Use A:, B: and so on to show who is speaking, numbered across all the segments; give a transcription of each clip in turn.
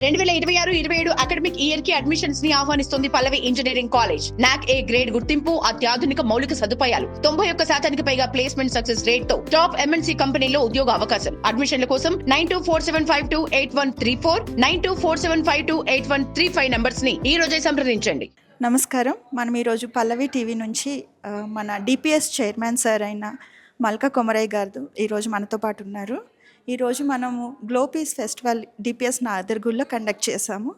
A: 2026-27 academic year కి admissions ని ఆహ్వానిస్తుంది పల్లవి engineering college. నాక్ ఏ గ్రేడ్ గుర్తింపు, అత్యాధునిక మౌలిక సదుపాయాలు, 91% పైగా ప్లేస్మెంట్ సక్సెస్ రేట్ తో టాప్ ఎంఎన్సీ కంపెనీలో ఉద్యోగ అవకాశం. అడ్మిషన్ల కోసం 9247528134, 9247528135 నంబర్స్ ని ఈ రోజే సంప్రదించండి.
B: నమస్కారం. మనం ఈరోజు పల్లవి టీవీ నుంచి మన డిపిఎస్ చైర్మన్ సార్ అయిన మల్కా కొమరయ్య గారు ఈరోజు మనతో పాటు ఉన్నారు. ఈరోజు మనము గ్లో పీస్ ఫెస్టివల్ డిపిఎస్ నాదర్గుల్లో కండక్ట్ చేశాము.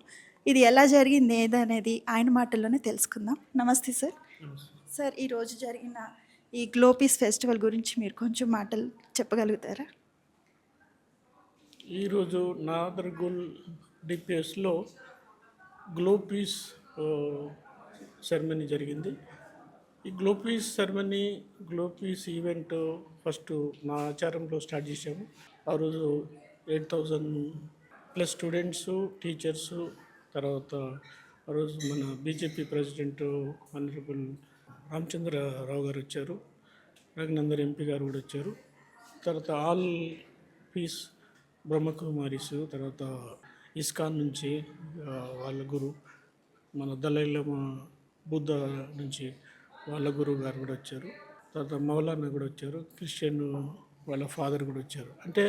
B: ఇది ఎలా జరిగింది ఏదనేది ఆయన మాటల్లోనే తెలుసుకుందాం. నమస్తే సార్. సార్, ఈరోజు జరిగిన ఈ గ్లో పీస్ ఫెస్టివల్ గురించి మీరు కొంచెం మాటలు చెప్పగలుగుతారా?
C: ఈరోజు నాదర్గుల్ డిపిఎస్లో గ్లో పీస్ సెరమనీ జరిగింది. ఈ glow peace ceremony, glow peace event first మా ఆచారంలో స్టార్ట్ చేసాము. ఆ రోజు 8,000+ స్టూడెంట్స్, టీచర్స్, తర్వాత ఆ రోజు మన బీజేపీ ప్రెసిడెంట్ ఆనరబుల్ రామచంద్రరావు గారు వచ్చారు, రఘునందన్ ఎంపీ గారు కూడా వచ్చారు. తర్వాత ఆల్ పీస్ బ్రహ్మకుమారీస్, తర్వాత ఇస్కాన్ నుంచి వాళ్ళ గురు మన దలైలమా బుద్ధ నుంచి వాళ్ళ గురువు గారు కూడా వచ్చారు. తర్వాత మౌలానా కూడా వచ్చారు, క్రిస్టియన్ వాళ్ళ ఫాదర్ కూడా వచ్చారు. అంటే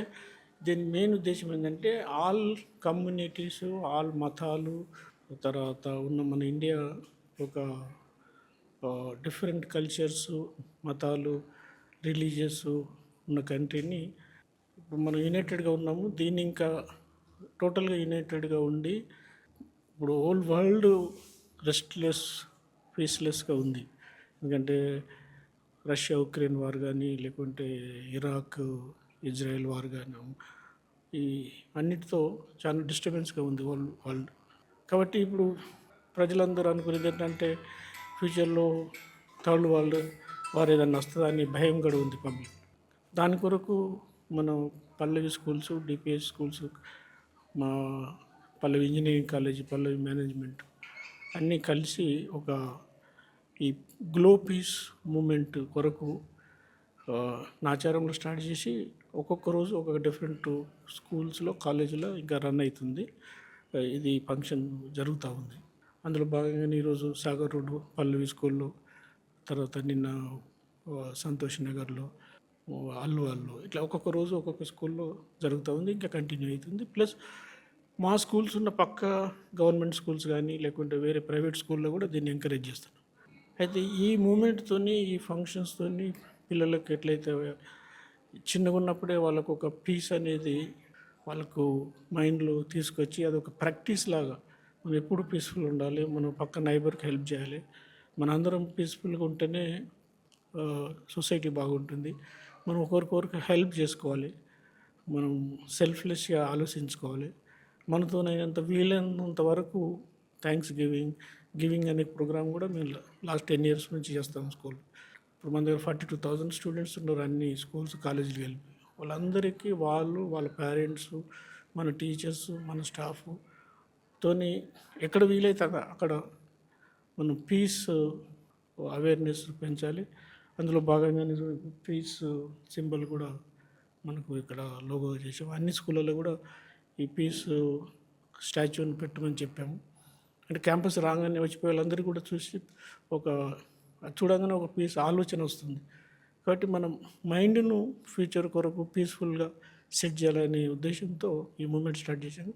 C: దీని మెయిన్ ఉద్దేశం ఏంటంటే ఆల్ కమ్యూనిటీస్, ఆల్ మతాలు, తర్వాత ఉన్న మన ఇండియా ఒక డిఫరెంట్ కల్చర్స్, మతాలు, రిలీజియస్ ఉన్న కంట్రీని ఇప్పుడు మనం యునైటెడ్గా ఉన్నాము. దీన్ని ఇంకా టోటల్గా యునైటెడ్గా ఉండి ఇప్పుడు హోల్ వరల్డ్ రెస్ట్లెస్, పీస్లెస్గా ఉంది. ఎందుకంటే రష్యా ఉక్రెయిన్ వార్ కానీ, లేకుంటే ఇరాక్ ఇజ్రాయెల్ వార్ కానీ, ఈ అన్నిటితో చాలా డిస్టర్బెన్స్గా ఉంది వరల్డ్. కాబట్టి ఇప్పుడు ప్రజలందరూ అనుకునేది ఏంటంటే ఫ్యూచర్లో థర్డ్ వరల్డ్ వార్ ఏదన్నా వస్తుందని భయం కూడా ఉంది పబ్లిక్. దాని కొరకు మనం పల్లవి స్కూల్స్, డిపిఎస్ స్కూల్స్, మా పల్లవి ఇంజనీరింగ్ కాలేజ్, పల్లవి మేనేజ్మెంట్ అన్నీ కలిసి ఒక ఈ గ్లో పీస్ మూమెంట్ కొరకు నాచారంలో స్టార్ట్ చేసి ఒక్కొక్క రోజు ఒక్కొక్క డిఫరెంట్ స్కూల్స్లో, కాలేజీలో ఇంకా రన్ అవుతుంది. ఇది ఫంక్షన్ జరుగుతూ ఉంది. అందులో భాగంగానే ఈరోజు సాగర్ రోడ్డు పల్లవి స్కూల్లో, తర్వాత నిన్న సంతోష్ నగర్లో, అల్లు ఇట్లా ఒక్కొక్క రోజు ఒక్కొక్క స్కూల్లో జరుగుతూ ఉంది, ఇంకా కంటిన్యూ అవుతుంది. ప్లస్ మా స్కూల్స్ ఉన్న పక్క గవర్నమెంట్ స్కూల్స్ కానీ, లేకుంటే వేరే ప్రైవేట్ స్కూల్లో కూడా దీన్ని ఎంకరేజ్ చేస్తాను. అయితే ఈ మూమెంట్తో, ఈ ఫంక్షన్స్తో పిల్లలకు ఎట్లయితే చిన్నగా ఉన్నప్పుడే వాళ్ళకు ఒక పీస్ అనేది వాళ్ళకు మైండ్లో తీసుకొచ్చి అదొక ప్రాక్టీస్ లాగా మనం ఎప్పుడు పీస్ఫుల్ ఉండాలి, మనం పక్క నైబర్కి హెల్ప్ చేయాలి, మన అందరం పీస్ఫుల్గా ఉంటేనే సొసైటీ బాగుంటుంది. మనం ఒకరికొకరికి హెల్ప్ చేసుకోవాలి, మనం సెల్ఫ్లెస్గా ఆలోచించుకోవాలి. మనతోనైనంత వీలైనంత వరకు థ్యాంక్స్ గివింగ్ అనే ప్రోగ్రామ్ కూడా మేము లాస్ట్ 10 years నుంచి చేస్తాం స్కూల్. ఇప్పుడు మన దగ్గర 42,000 స్టూడెంట్స్ ఉన్నారు అన్ని స్కూల్స్, కాలేజీలు కలిపి. వాళ్ళందరికీ వాళ్ళ పేరెంట్స్, మన టీచర్స్, మన స్టాఫ్తోని ఎక్కడ వీలైతే అక్కడ మనం పీస్ అవేర్నెస్ పెంచాలి. అందులో భాగంగానే పీస్ సింబల్ కూడా మనకు ఇక్కడ లోగో చేసాము. అన్ని స్కూళ్ళలో కూడా ఈ పీస్ స్టాచ్యూని పెట్టమని చెప్పాము. అంటే క్యాంపస్ రాగానే వచ్చిపోయే వాళ్ళందరూ కూడా చూసి చూడగానే ఒక పీస్ ఆలోచన వస్తుంది. కాబట్టి మనం మైండ్ను ఫ్యూచర్ కొరకు పీస్ఫుల్గా సెట్ చేయాలనే ఉద్దేశంతో ఈ మూమెంట్ స్టార్ట్ చేశాను.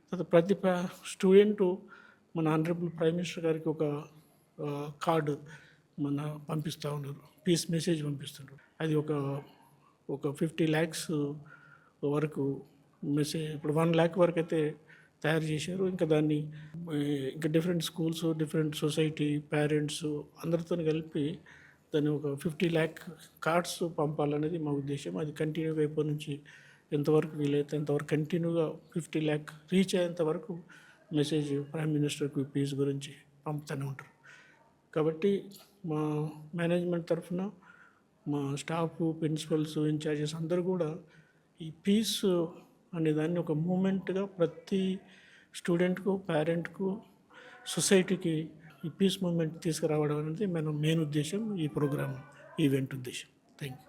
C: తర్వాత ప్రతి స్టూడెంటు మన ఆనరబుల్ ప్రైమ్ మినిస్టర్ గారికి ఒక కార్డు పంపిస్తూ ఉన్నారు, పీస్ మెసేజ్ పంపిస్తున్నారు. అది ఒక 50 lakhs వరకు మెసేజ్, ఇప్పుడు 1 lakh వరకు అయితే తయారు చేశారు. ఇంకా దాన్ని ఇంకా different schools, different society, parents అందరితో కలిపి దాన్ని ఒక 50 lakh కార్డ్స్ పంపాలనేది మా ఉద్దేశం. అది కంటిన్యూగా అయిపోయి నుంచి ఎంతవరకు వీలైతే అంతవరకు కంటిన్యూగా 50 lakh రీచ్ అయ్యేంత వరకు మెసేజ్ ప్రైమ్ మినిస్టర్కి పీస్ గురించి పంపుతూనే ఉంటారు. కాబట్టి మా మేనేజ్మెంట్ తరఫున మా స్టాఫ్, ప్రిన్సిపల్స్, ఇన్ఛార్జెస్ అందరూ కూడా ఈ పీస్ అనేదాన్ని ఒక మూమెంట్గా ప్రతి స్టూడెంట్కు, పేరెంట్కు, సొసైటీకి ఈ పీస్ మూమెంట్ తీసుకురావడం అనేది మన మెయిన్ ఉద్దేశం, ఈ ప్రోగ్రామ్ ఈవెంట్ ఉద్దేశం. Thank you.